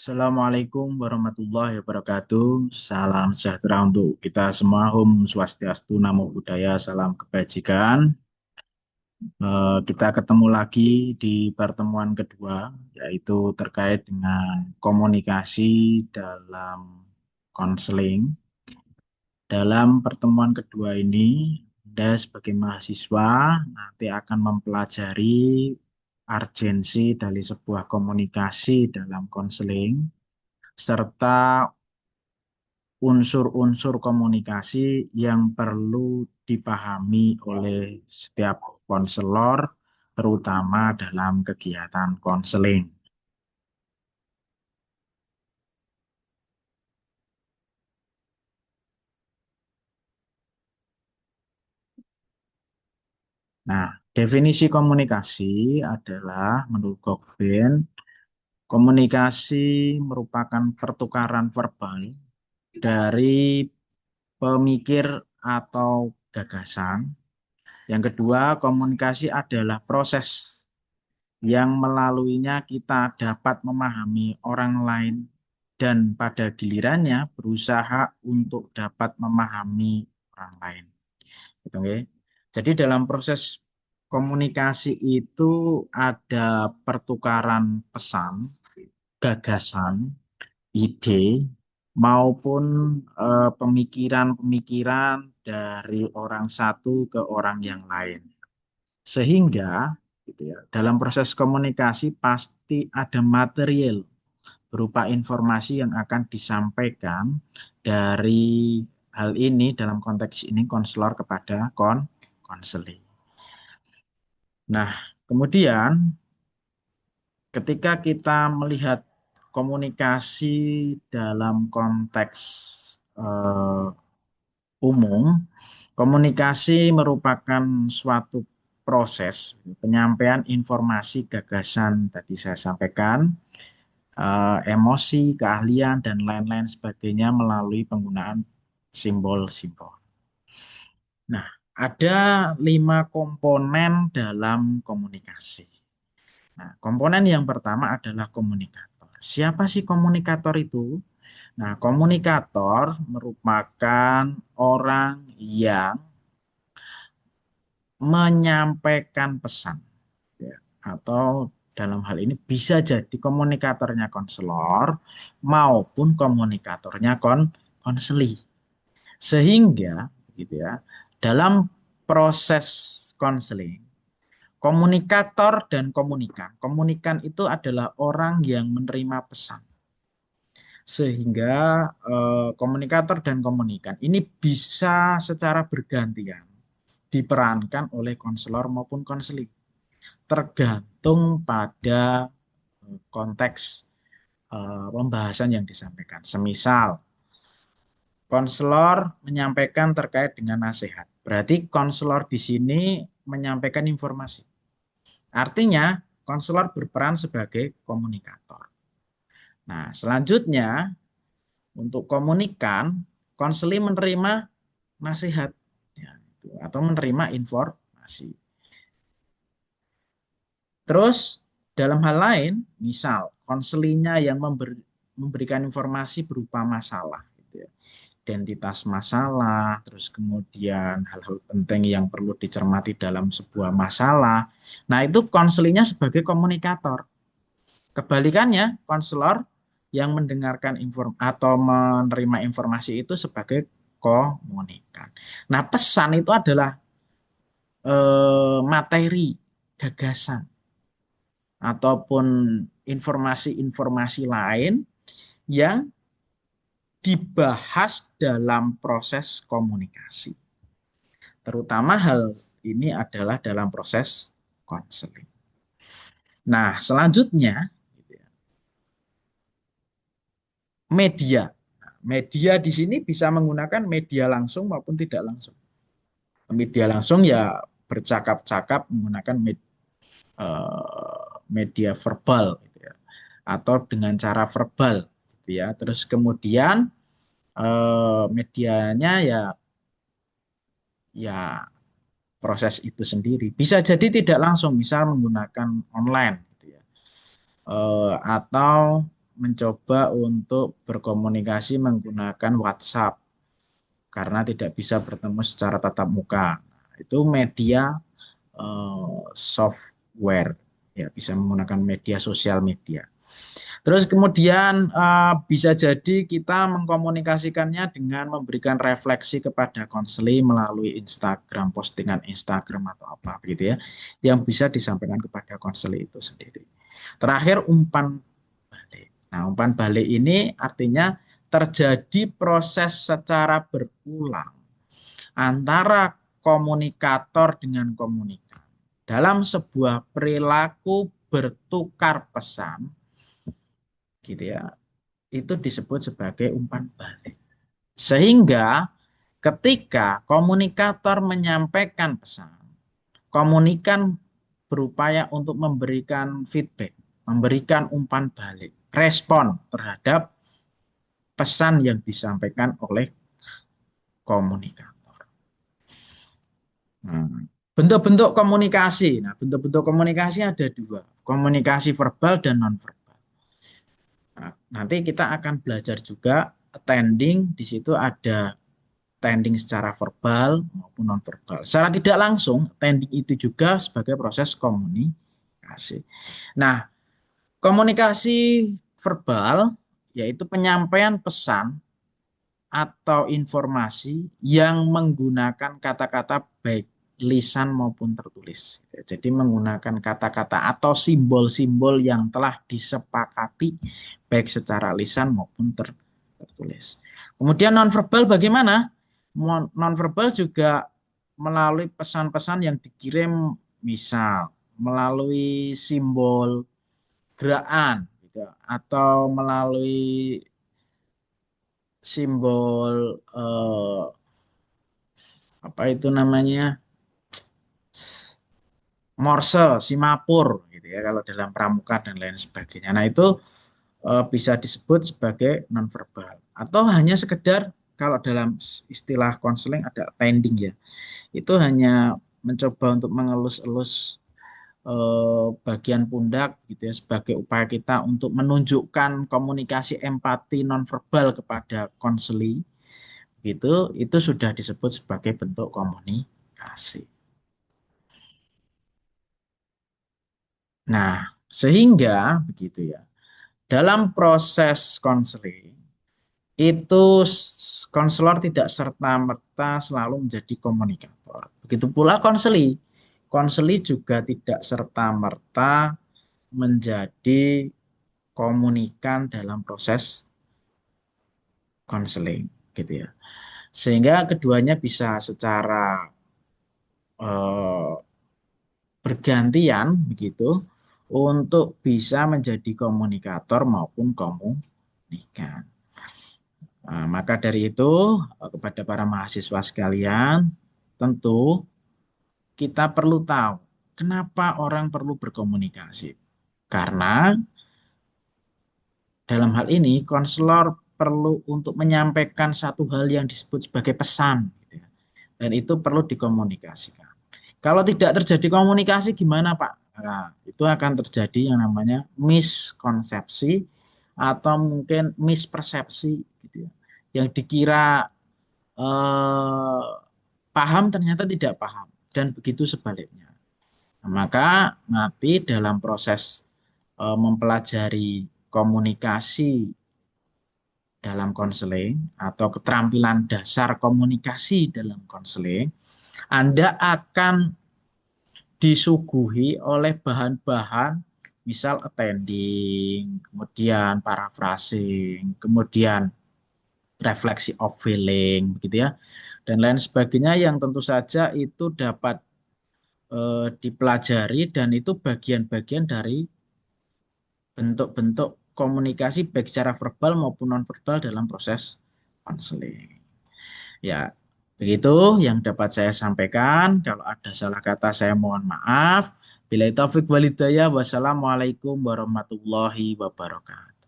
Assalamualaikum warahmatullahi wabarakatuh. Salam sejahtera untuk kita semua. Om Swastiastu, Namo Buddhaya, salam kebajikan. Kita ketemu lagi di pertemuan kedua, yaitu terkait dengan komunikasi dalam konseling. Dalam pertemuan kedua ini, Anda sebagai mahasiswa nanti akan mempelajari urgensi dari sebuah komunikasi dalam konseling serta unsur-unsur komunikasi yang perlu dipahami oleh setiap konselor, terutama dalam kegiatan konseling. Nah, definisi komunikasi adalah menurut Gogbin, komunikasi merupakan pertukaran verbal dari pemikir atau gagasan. Yang kedua, komunikasi adalah proses yang melaluinya kita dapat memahami orang lain dan pada gilirannya berusaha untuk dapat memahami orang lain. Gitu, nggih. Jadi dalam proses komunikasi itu ada pertukaran pesan, gagasan, ide maupun pemikiran-pemikiran dari orang satu ke orang yang lain. Sehingga gitu ya, dalam proses komunikasi pasti ada material berupa informasi yang akan disampaikan dari hal ini dalam konteks ini konselor kepada konseling. Nah, kemudian ketika kita melihat komunikasi dalam konteks eh, umum, komunikasi merupakan suatu proses penyampaian informasi gagasan tadi saya sampaikan, emosi, keahlian, dan lain-lain sebagainya melalui penggunaan simbol-simbol. Nah, ada 5 komponen dalam komunikasi. Nah, komponen yang pertama adalah komunikator. Siapa sih komunikator itu? Nah, komunikator merupakan orang yang menyampaikan pesan, ya, atau dalam hal ini bisa jadi komunikatornya konselor maupun komunikatornya konseli. Sehingga gitu ya, dalam proses konseling, komunikator dan komunikan. Komunikan itu adalah orang yang menerima pesan. Sehingga komunikator dan komunikan ini bisa secara bergantian diperankan oleh konselor maupun konseli, tergantung pada konteks pembahasan yang disampaikan. Semisal, konselor menyampaikan terkait dengan nasihat. Berarti konselor di sini menyampaikan informasi. Artinya, konselor berperan sebagai komunikator. Nah, selanjutnya untuk komunikan, konseli menerima nasihat ya, atau menerima informasi. Terus dalam hal lain, misal konselinya yang memberikan informasi berupa masalah, gitu ya. Identitas masalah, terus kemudian hal-hal penting yang perlu dicermati dalam sebuah masalah. Nah, itu konselinya sebagai komunikator. Kebalikannya, konselor yang mendengarkan atau menerima informasi itu sebagai komunikan. Nah, pesan itu adalah materi, gagasan ataupun informasi-informasi lain yang dibahas dalam proses komunikasi. Terutama hal ini adalah dalam proses konseling. Nah, selanjutnya media. Media di sini bisa menggunakan media langsung maupun tidak langsung. Media langsung ya bercakap-cakap menggunakan media verbal gitu ya, atau dengan cara verbal gitu ya. Terus kemudian medianya ya proses itu sendiri. Bisa jadi tidak langsung, misal menggunakan online gitu ya. Atau mencoba untuk berkomunikasi menggunakan WhatsApp karena tidak bisa bertemu secara tatap muka. Itu media software, ya bisa menggunakan media sosial media. Terus kemudian bisa jadi kita mengkomunikasikannya dengan memberikan refleksi kepada konseli melalui Instagram, postingan Instagram atau apa begitu ya, yang bisa disampaikan kepada konseli itu sendiri. Terakhir umpan balik. Nah, umpan balik ini artinya terjadi proses secara berulang antara komunikator dengan komunikan dalam sebuah perilaku bertukar pesan gitu ya, itu disebut sebagai umpan balik. Sehingga ketika komunikator menyampaikan pesan, komunikan berupaya untuk memberikan feedback, memberikan umpan balik, respon terhadap pesan yang disampaikan oleh komunikator. Bentuk-bentuk komunikasi. Nah, bentuk-bentuk komunikasi ada dua, komunikasi verbal dan non-verbal. Nah, nanti kita akan belajar juga attending, di situ ada attending secara verbal maupun non-verbal. Secara tidak langsung, attending itu juga sebagai proses komunikasi. Nah, komunikasi verbal yaitu penyampaian pesan atau informasi yang menggunakan kata-kata baik lisan maupun tertulis. Jadi menggunakan kata-kata atau simbol-simbol yang telah disepakati baik secara lisan maupun tertulis. Kemudian nonverbal bagaimana? Nonverbal juga melalui pesan-pesan yang dikirim, misal melalui simbol gerakan gitu, atau melalui simbol apa itu namanya, Morse, Simapur gitu ya kalau dalam pramuka dan lain sebagainya. Nah, itu bisa disebut sebagai nonverbal atau hanya sekedar kalau dalam istilah konseling ada attending ya. Itu hanya mencoba untuk mengelus-elus bagian pundak gitu ya sebagai upaya kita untuk menunjukkan komunikasi empati nonverbal kepada konseli gitu, itu sudah disebut sebagai bentuk komunikasi. Nah, sehingga begitu ya. Dalam proses konseling itu konselor tidak serta-merta selalu menjadi komunikator. Begitu pula konseli. Konseli juga tidak serta-merta menjadi komunikan dalam proses konseling gitu ya. Sehingga keduanya bisa secara eh, bergantian begitu untuk bisa menjadi komunikator maupun komunikan. Nah, maka dari itu kepada para mahasiswa sekalian, tentu kita perlu tahu kenapa orang perlu berkomunikasi. Karena dalam hal ini konselor perlu untuk menyampaikan satu hal yang disebut sebagai pesan, gitu ya. Dan itu perlu dikomunikasikan. Kalau tidak terjadi komunikasi gimana Pak? Nah, itu akan terjadi yang namanya miskonsepsi atau mungkin mispersepsi gitu ya. Yang dikira eh, paham ternyata tidak paham dan begitu sebaliknya. Nah, maka nanti dalam proses mempelajari komunikasi dalam konseling atau keterampilan dasar komunikasi dalam konseling, Anda akan disuguhi oleh bahan-bahan misal attending, kemudian paraphrasing, kemudian refleksi of feeling, begitu ya, dan lain sebagainya yang tentu saja itu dapat dipelajari dan itu bagian-bagian dari bentuk-bentuk komunikasi baik secara verbal maupun nonverbal dalam proses konseling. Ya, begitu yang dapat saya sampaikan. Kalau ada salah kata saya mohon maaf. Bila taufik walhidayah, wassalamualaikum warahmatullahi wabarakatuh.